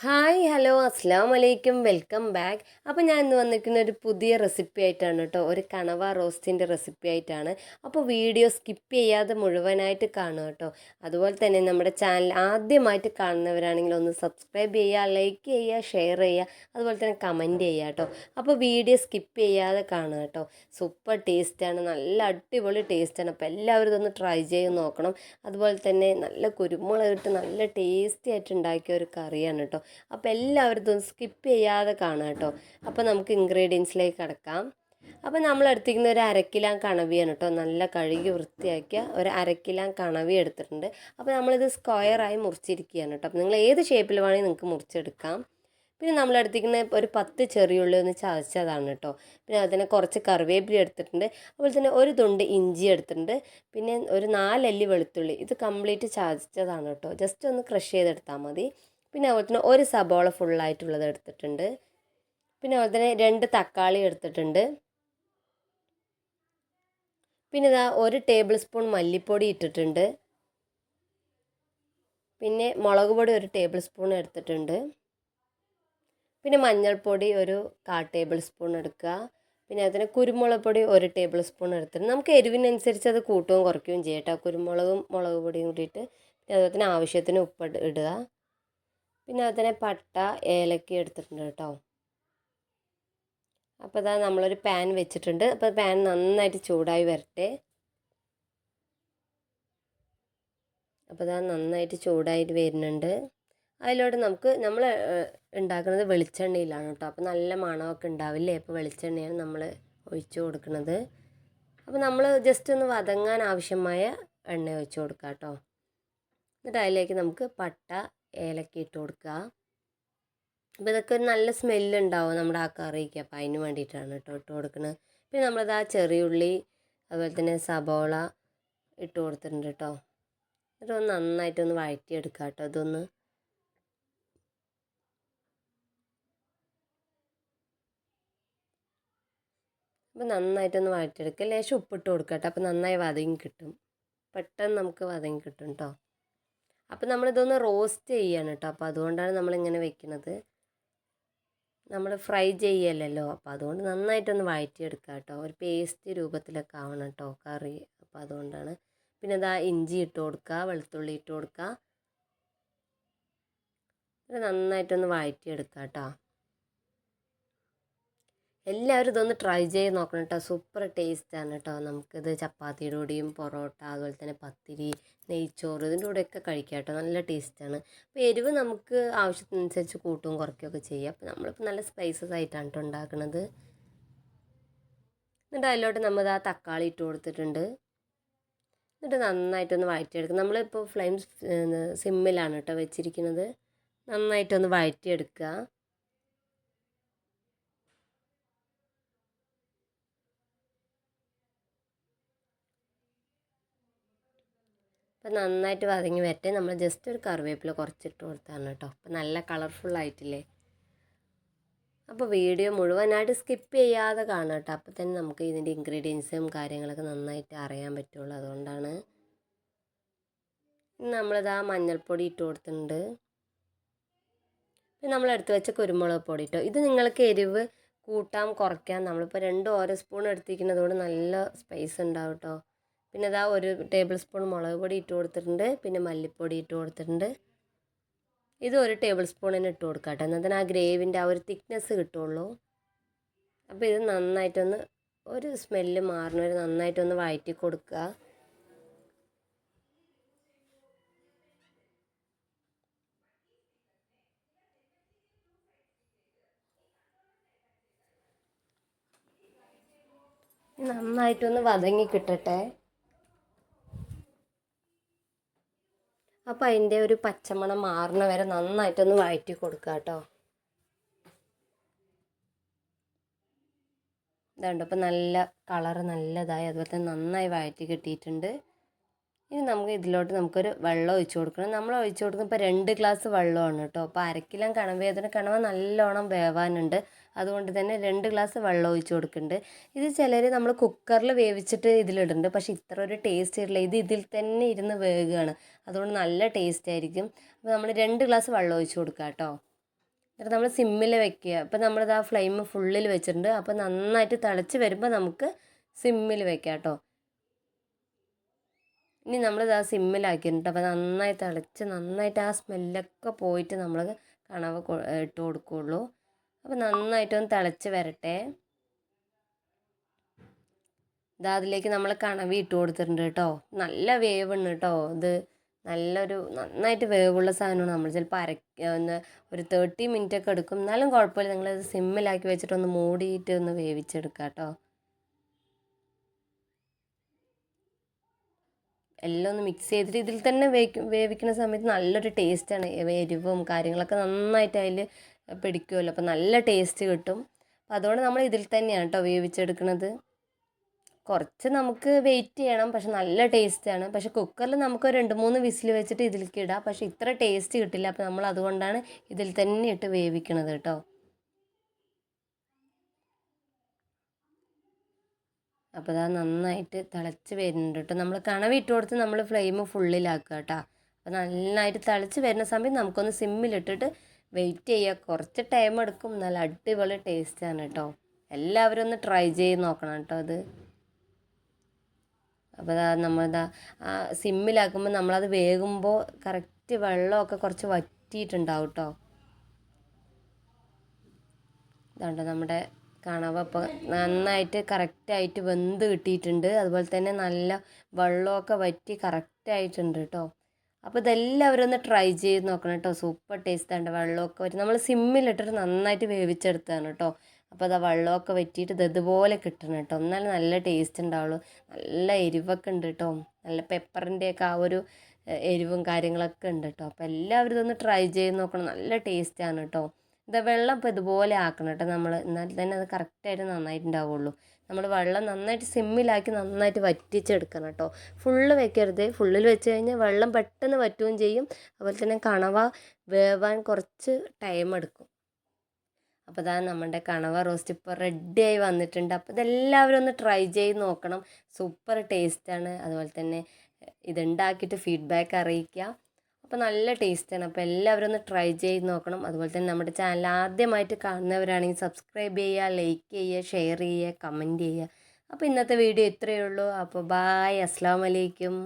Hi hello അസ്സാം വലൈക്കും welcome back. അപ്പോൾ ഞാൻ ഇന്ന് വന്നിരിക്കുന്ന ഒരു പുതിയ റെസിപ്പി ആയിട്ടാണ് കേട്ടോ. ഒരു കണവ റോസ്റ്റിൻ്റെ റെസിപ്പി ആയിട്ടാണ്. അപ്പോൾ വീഡിയോ സ്കിപ്പ് ചെയ്യാതെ മുഴുവനായിട്ട് കാണുക കേട്ടോ. അതുപോലെ തന്നെ നമ്മുടെ ചാനൽ ആദ്യമായിട്ട് കാണുന്നവരാണെങ്കിൽ ഒന്ന് സബ്സ്ക്രൈബ് ചെയ്യുക, ലൈക്ക് ചെയ്യുക, ഷെയർ ചെയ്യുക, അതുപോലെ തന്നെ കമൻറ്റ് ചെയ്യുക കേട്ടോ. അപ്പോൾ വീഡിയോ സ്കിപ്പ് ചെയ്യാതെ കാണുക കേട്ടോ. സൂപ്പർ ടേസ്റ്റാണ്, നല്ല അടിപൊളി ടേസ്റ്റാണ്. അപ്പോൾ എല്ലാവരും ഇതൊന്ന് ട്രൈ ചെയ്ത് നോക്കണം. അതുപോലെ തന്നെ നല്ല കുരുമുളക് ഇട്ട് നല്ല ടേസ്റ്റി ആയിട്ട് ഉണ്ടാക്കിയ ഒരു കറിയാണ് കേട്ടോ. അപ്പോൾ എല്ലാവരും ഇതൊന്ന് സ്കിപ്പ് ചെയ്യാതെ കാണാം കേട്ടോ. അപ്പോൾ നമുക്ക് ഇൻഗ്രീഡിയൻസിലേക്ക് കടക്കാം. അപ്പോൾ നമ്മൾ എടുത്തിരിക്കുന്ന ഒരു അരക്കിലോ കണവിയാണ് കേട്ടോ. നല്ല കഴുകി വൃത്തിയാക്കിയ ഒരു അരക്കിലോ കണവി എടുത്തിട്ടുണ്ട്. അപ്പോൾ നമ്മളിത് സ്ക്വയറായി മുറിച്ചിരിക്കുകയാണ് കേട്ടോ. അപ്പോൾ നിങ്ങൾ ഏത് ഷേപ്പിൽ വേണമെങ്കിൽ നിങ്ങൾക്ക് മുറിച്ചെടുക്കാം. പിന്നെ നമ്മൾ എടുത്തിരിക്കുന്ന ഒരു 10 ചെറിയുള്ളി ഒന്ന് ചതച്ചതാണ് കേട്ടോ. പിന്നെ അതിന് കുറച്ച് കറിവേപ്പില എടുത്തിട്ടുണ്ട്. അതുപോലെ തന്നെ ഒരു തുണ്ട് ഇഞ്ചി എടുത്തിട്ടുണ്ട്. പിന്നെ ഒരു 4 അല്ലി വെളുത്തുള്ളി, ഇത് കംപ്ലീറ്റ് ചതച്ചതാണ് കേട്ടോ. ജസ്റ്റ് ഒന്ന് ക്രഷ് ചെയ്തെടുത്താൽ മതി. പിന്നെ അതുപോലെ തന്നെ ഒരു സബോള ഫുള്ളായിട്ടുള്ളത് എടുത്തിട്ടുണ്ട്. പിന്നെ അതുപോലെ തന്നെ 2 തക്കാളി എടുത്തിട്ടുണ്ട്. പിന്നെ ഇതാ 1 ടേബിൾ സ്പൂൺ മല്ലിപ്പൊടി ഇട്ടിട്ടുണ്ട്. പിന്നെ മുളക് പൊടി 1 ടേബിൾ സ്പൂൺ എടുത്തിട്ടുണ്ട്. പിന്നെ മഞ്ഞൾപ്പൊടി ഒരു 1/4 ടേബിൾ സ്പൂൺ എടുക്കുക. പിന്നെ അതിന് കുരുമുളക് പൊടി 1 ടേബിൾ സ്പൂൺ എടുത്തിട്ടുണ്ട്. നമുക്ക് എരിവിനനുസരിച്ച് അത് കൂട്ടുകയും കുറയ്ക്കുകയും ചെയ്യാം കേട്ടോ. കുരുമുളകും മുളക് പൊടിയും കൂടിയിട്ട്. പിന്നെ അതുപോലെ തന്നെ ആവശ്യത്തിന് ഉപ്പ് ഇടുക. പിന്നെ അതിനെ പട്ട ഏലക്ക എടുത്തിട്ടുണ്ട് കേട്ടോ. അപ്പോൾ ഇതാ നമ്മളൊരു പാൻ വെച്ചിട്ടുണ്ട്. അപ്പോൾ പാൻ നന്നായിട്ട് ചൂടായി വരട്ടെ. അപ്പോൾ ഇതാ നന്നായിട്ട് ചൂടായിട്ട് വരുന്നുണ്ട്. അതിലോട്ട് നമ്മൾ ഉണ്ടാക്കുന്നത് വെളിച്ചെണ്ണയിലാണ് കേട്ടോ. അപ്പോൾ നല്ല മണമൊക്കെ ഉണ്ടാവില്ലേ. അപ്പോൾ വെളിച്ചെണ്ണയാണ് നമ്മൾ ഒഴിച്ചു കൊടുക്കുന്നത്. അപ്പോൾ നമ്മൾ ജസ്റ്റ് ഒന്ന് വതങ്ങാൻ ആവശ്യമായ എണ്ണ ഒഴിച്ചു കൊടുക്കുക കേട്ടോ. എന്നിട്ട് അതിലേക്ക് നമുക്ക് പട്ട ഏലക്ക ഇട്ട് കൊടുക്കുക. അപ്പോൾ ഇതൊക്കെ ഒരു നല്ല സ്മെല്ലുണ്ടാവും നമ്മുടെ ആ കറിക്ക്. അപ്പോൾ അതിന് വേണ്ടിയിട്ടാണ് കേട്ടോ ഇട്ട് കൊടുക്കുന്നത്. പിന്നെ നമ്മളത് ആ ചെറിയുള്ളി അതുപോലെ തന്നെ സബോള ഇട്ട് കൊടുത്തിട്ടുണ്ട് കേട്ടോ. എന്നിട്ട് ഒന്ന് നന്നായിട്ടൊന്ന് വഴറ്റിയെടുക്കുക കേട്ടോ. ഇതൊന്ന് അപ്പോൾ നന്നായിട്ടൊന്ന് വഴറ്റിയെടുക്കുക. ലേശം ഉപ്പിട്ട് കൊടുക്കുക കേട്ടോ. അപ്പോൾ നന്നായി വതങ്ങി കിട്ടും, പെട്ടെന്ന് നമുക്ക് വതങ്ങി കിട്ടും കേട്ടോ. അപ്പോൾ നമ്മളിതൊന്ന് റോസ്റ്റ് ചെയ്യാണ് കേട്ടോ. അപ്പോൾ അതുകൊണ്ടാണ് നമ്മളിങ്ങനെ വെക്കുന്നത്. നമ്മൾ ഫ്രൈ ചെയ്യല്ലല്ലോ. അപ്പോൾ അതുകൊണ്ട് നന്നായിട്ടൊന്ന് വഴറ്റിയെടുക്കുക കേട്ടോ. ഒരു പേസ്റ്റ് രൂപത്തിലൊക്കെ ആവണം കേട്ടോ കറി. അപ്പോൾ അതുകൊണ്ടാണ്. പിന്നെ ഇതാ ഇഞ്ചി ഇട്ട് കൊടുക്കുക, വെളുത്തുള്ളി ഇട്ട് കൊടുക്കുക. നന്നായിട്ടൊന്ന് വഴറ്റിയെടുക്കുക കേട്ടോ. എല്ലാവരും ഇതൊന്ന് ട്രൈ ചെയ്ത് നോക്കണം കേട്ടോ. സൂപ്പർ ടേസ്റ്റാണ് കേട്ടോ. നമുക്കിത് ചപ്പാത്തിയുടെ കൂടെയും പൊറോട്ട അതുപോലെ തന്നെ പത്തിരി, നെയ്ച്ചോറ് ഇതിൻ്റെ കൂടെയൊക്കെ കഴിക്കാം കേട്ടോ. നല്ല ടേസ്റ്റാണ്. അപ്പോൾ എരിവ് നമുക്ക് ആവശ്യത്തിനനുസരിച്ച് കൂട്ടുകയും കുറയ്ക്കുകയൊക്കെ ചെയ്യാം. അപ്പോൾ നമ്മളിപ്പോൾ നല്ല സ്പൈസസ് ആയിട്ടാണ് കേട്ടോ ഉണ്ടാക്കുന്നത്. എന്നിട്ട് അതിലോട്ട് നമ്മൾ ആ തക്കാളി ഇട്ട് കൊടുത്തിട്ടുണ്ട്. എന്നിട്ട് നന്നായിട്ടൊന്ന് വഴറ്റിയെടുക്കുക. നമ്മളിപ്പോൾ ഫ്ലെയിം സിമ്മിലാണ് കേട്ടോ വെച്ചിരിക്കുന്നത്. നന്നായിട്ടൊന്ന് വഴറ്റിയെടുക്കുക. അപ്പോൾ നന്നായിട്ട് വതങ്ങി വരട്ടെ. നമ്മൾ ജസ്റ്റ് ഒരു കറിവേപ്പില കുറച്ചിട്ട് കൊടുത്താണ് കേട്ടോ. അപ്പോൾ നല്ല കളർഫുള്ളായിട്ടില്ലേ. അപ്പോൾ വീഡിയോ മുഴുവനായിട്ട് സ്കിപ്പ് ചെയ്യാതെ കാണാം കേട്ടോ. അപ്പോൾ തന്നെ നമുക്ക് ഇതിൻ്റെ ഇൻഗ്രീഡിയൻസും കാര്യങ്ങളൊക്കെ നന്നായിട്ട് അറിയാൻ പറ്റുള്ളൂ. അതുകൊണ്ടാണ്. നമ്മളിതാ മഞ്ഞൾപ്പൊടി ഇട്ട് കൊടുത്തിട്ടുണ്ട്. പിന്നെ നമ്മൾ എടുത്ത് വെച്ച കുരുമുളക് പൊടി ഇട്ടോ. ഇത് നിങ്ങൾക്ക് എരിവ് കൂട്ടാം കുറയ്ക്കാം. നമ്മളിപ്പോൾ 2 ഓരോ സ്പൂൺ എടുത്തിരിക്കുന്നത് കൊണ്ട് നല്ല സ്പൈസ് ഉണ്ടാവും കേട്ടോ. പിന്നെ ഇതാ 1 ടേബിൾ സ്പൂൺ മുളക് പൊടി ഇട്ട് കൊടുത്തിട്ടുണ്ട്. പിന്നെ മല്ലിപ്പൊടി ഇട്ട് കൊടുത്തിട്ടുണ്ട്. ഇത് 1 ടേബിൾ സ്പൂൺ തന്നെ ഇട്ട് കൊടുക്കാം കേട്ടോ. എന്നാൽ ആ ഗ്രേവിൻ്റെ ആ ഒരു തിക്നെസ് കിട്ടുള്ളൂ. അപ്പോൾ ഇത് നന്നായിട്ടൊന്ന് ഒരു സ്മെല്ല് മാറുന്നവരെ നന്നായിട്ടൊന്ന് വഴറ്റി കൊടുക്കുക. നന്നായിട്ടൊന്ന് വതങ്ങി കിട്ടട്ടെ. അപ്പോൾ അതിൻ്റെ ഒരു പച്ചമണം മാറുന്ന വരെ നന്നായിട്ടൊന്ന് വഴറ്റി കൊടുക്കുക കേട്ടോ. ഇതുണ്ട്. അപ്പോൾ നല്ല കളറ് നല്ലതായി, അതുപോലെ തന്നെ നന്നായി വഴറ്റി കിട്ടിയിട്ടുണ്ട്. ഇനി നമുക്കൊരു വെള്ളം ഒഴിച്ച് കൊടുക്കണം. നമ്മൾ ഒഴിച്ച് കൊടുക്കുന്നത് ഇപ്പോൾ 2 ഗ്ലാസ് വെള്ളമാണ് കേട്ടോ. അപ്പോൾ അരക്കിലോ കണവ നല്ലോണം വേവാനുണ്ട്. അതുകൊണ്ട് തന്നെ 2 ഗ്ലാസ് വെള്ളം ഒഴിച്ച് കൊടുക്കുന്നുണ്ട്. ഇത് ചിലർ നമ്മൾ കുക്കറിൽ വേവിച്ചിട്ട് ഇതിലിടുന്നുണ്ട്. പക്ഷേ ഇത്ര ഒരു ടേസ്റ്റ് ഇല്ല. ഇതിൽ തന്നെ ഇരുന്ന് വേകുകയാണ്. അതുകൊണ്ട് നല്ല ടേസ്റ്റ് ആയിരിക്കും. അപ്പോൾ നമ്മൾ 2 ഗ്ലാസ് വെള്ളം ഒഴിച്ച് കൊടുക്കുക കേട്ടോ. എന്നിട്ട് നമ്മൾ സിമ്മിൽ വെക്കുക. അപ്പോൾ നമ്മളിത് ആ ഫ്ലെയിം ഫുള്ളിൽ വെച്ചിട്ടുണ്ട്. അപ്പോൾ നന്നായിട്ട് തിളച്ച് വരുമ്പോൾ നമുക്ക് സിമ്മിൽ വെക്കാം കേട്ടോ. ഇനി നമ്മളിത് ആ സിമ്മിലാക്കിയിട്ടുണ്ട്. അപ്പോൾ നന്നായി തിളച്ച് നന്നായിട്ട് ആ സ്മെല്ലൊക്കെ പോയിട്ട് നമ്മൾ കണവ ഇട്ട് കൊടുക്കുകയുള്ളൂ. അപ്പോൾ നന്നായിട്ടൊന്ന് തിളച്ച് വരട്ടെ. ഇതാ അതിലേക്ക് നമ്മൾ കണവ ഇട്ട് കൊടുത്തിട്ടുണ്ട് കേട്ടോ. നല്ല വേവുണ്ട് കേട്ടോ. ഇത് നന്നായിട്ട് വേവുള്ള സാധനമാണ്. നമ്മൾ ചിലപ്പോൾ ഒരു 30 മിനിറ്റ് ഒക്കെ എടുക്കും. എന്നാലും കുഴപ്പമില്ല. നിങ്ങളത് സിമ്മിലാക്കി വെച്ചിട്ട് ഒന്ന് മൂടിയിട്ട് ഒന്ന് വേവിച്ചെടുക്കുക കേട്ടോ. എല്ലാം ഒന്ന് മിക്സ് ചെയ്തിട്ട് ഇതിൽ തന്നെ വേവിക്കുന്ന സമയത്ത് നല്ലൊരു ടേസ്റ്റാണ്. എരിവും കാര്യങ്ങളൊക്കെ നന്നായിട്ട് അതിൽ പിടിക്കുമല്ലോ. അപ്പോൾ നല്ല ടേസ്റ്റ് കിട്ടും. അപ്പോൾ അതുകൊണ്ട് നമ്മൾ ഇതിൽ തന്നെയാണ് കേട്ടോ വേവിച്ചെടുക്കുന്നത്. കുറച്ച് നമുക്ക് വെയിറ്റ് ചെയ്യണം, പക്ഷെ നല്ല ടേസ്റ്റാണ്. പക്ഷെ കുക്കറിൽ നമുക്ക് 2-3 വിസിൽ വെച്ചിട്ട് ഇതിലേക്ക് ഇടാം, പക്ഷെ ഇത്ര ടേസ്റ്റ് കിട്ടില്ല. അപ്പോൾ നമ്മൾ അതുകൊണ്ടാണ് ഇതിൽ തന്നെ ഇട്ട് വേവിക്കണത് കേട്ടോ. അപ്പോൾ അത് നന്നായിട്ട് തിളച്ച് വരുന്നുണ്ട് കേട്ടോ. നമ്മൾ കണവ ഇട്ട് കൊടുത്ത് നമ്മൾ ഫ്ലെയിം ഫുള്ളിലാക്കുക കേട്ടോ. അപ്പോൾ നന്നായിട്ട് തിളച്ച് വരുന്ന സമയത്ത് നമുക്കൊന്ന് സിമ്മിലിട്ടിട്ട് വെയിറ്റ് ചെയ്യുക. കുറച്ച് ടൈം എടുക്കും, നല്ല അടിപൊളി ടേസ്റ്റാണ് കേട്ടോ. എല്ലാവരും ഒന്ന് ട്രൈ ചെയ്ത് നോക്കണം കേട്ടോ അത്. അപ്പോൾ നമ്മളിതാ സിമ്മിലാക്കുമ്പോൾ നമ്മളത് വേകുമ്പോൾ കറക്റ്റ് വെള്ളമൊക്കെ കുറച്ച് വറ്റിയിട്ടുണ്ടാവും കേട്ടോ. ഇതാണ്ടോ നമ്മുടെ കണവ ഇപ്പോൾ നന്നായിട്ട് കറക്റ്റായിട്ട് വെന്ത് കിട്ടിയിട്ടുണ്ട്. അതുപോലെ തന്നെ നല്ല വെള്ളമൊക്കെ വറ്റി കറക്റ്റായിട്ടുണ്ട് കേട്ടോ. അപ്പോൾ ഇതെല്ലാവരും ഒന്ന് ട്രൈ ചെയ്ത് നോക്കണം കേട്ടോ. സൂപ്പർ ടേസ്റ്റ് ആണ്. വെള്ളമൊക്കെ വറ്റി നമ്മൾ സിമ്മിലിട്ടിട്ട് നന്നായിട്ട് വേവിച്ചെടുത്തതാണ് കേട്ടോ. അപ്പോൾ അത് വെള്ളമൊക്കെ വറ്റിയിട്ട് ഇതുപോലെ കിട്ടണം കേട്ടോ. എന്നാലും നല്ല ടേസ്റ്റ് ഉണ്ടാവുള്ളൂ. നല്ല എരിവൊക്കെ ഉണ്ട് കേട്ടോ. നല്ല പെപ്പറിൻ്റെയൊക്കെ ആ ഒരു എരിവും കാര്യങ്ങളൊക്കെ ഉണ്ട് കേട്ടോ. അപ്പോൾ എല്ലാവരും ഇതൊന്ന് ട്രൈ ചെയ്ത് നോക്കണം. നല്ല ടേസ്റ്റാണ് കേട്ടോ. വെള്ളം ഇപ്പോൾ ഇതുപോലെ ആക്കണം കേട്ടോ നമ്മൾ. എന്നാൽ തന്നെ അത് കറക്റ്റായിട്ട് നന്നായിട്ടുണ്ടാവുള്ളൂ. നമ്മൾ വെള്ളം നന്നായിട്ട് സിമ്മിലാക്കി നന്നായിട്ട് വറ്റിച്ചെടുക്കണം കേട്ടോ. ഫുള്ള് വെക്കരുത്. ഫുള്ളിൽ വെച്ച് കഴിഞ്ഞാൽ വെള്ളം പെട്ടെന്ന് വറ്റുകയും ചെയ്യും. അതുപോലെ തന്നെ കണവ വേവാൻ കുറച്ച് ടൈം എടുക്കും. അപ്പോൾ അതാണ് നമ്മുടെ കണവ റോസ്റ്റ് ഇപ്പോൾ റെഡിയായി വന്നിട്ടുണ്ട്. അപ്പോൾ ഇതെല്ലാവരും ഒന്ന് ട്രൈ ചെയ്ത് നോക്കണം. സൂപ്പർ ടേസ്റ്റാണ്. അതുപോലെ തന്നെ ഇതുണ്ടാക്കിയിട്ട് ഫീഡ്ബാക്ക് അറിയിക്കുക. അപ്പോൾ നല്ല ടേസ്റ്റാണ്. അപ്പോൾ എല്ലാവരും ഒന്ന് ട്രൈ ചെയ്ത് നോക്കണം. അതുപോലെ തന്നെ നമ്മുടെ ചാനൽ ആദ്യമായിട്ട് കാണുന്നവരാണെങ്കിൽ സബ്സ്ക്രൈബ് ചെയ്യുക, ലൈക്ക് ചെയ്യുക, ഷെയർ ചെയ്യുക, കമൻറ്റ് ചെയ്യുക. അപ്പോൾ ഇന്നത്തെ വീഡിയോ ഇത്രയേ ഉള്ളൂ. അപ്പോൾ ബായ്, അസ്സലാമു അലൈക്കും.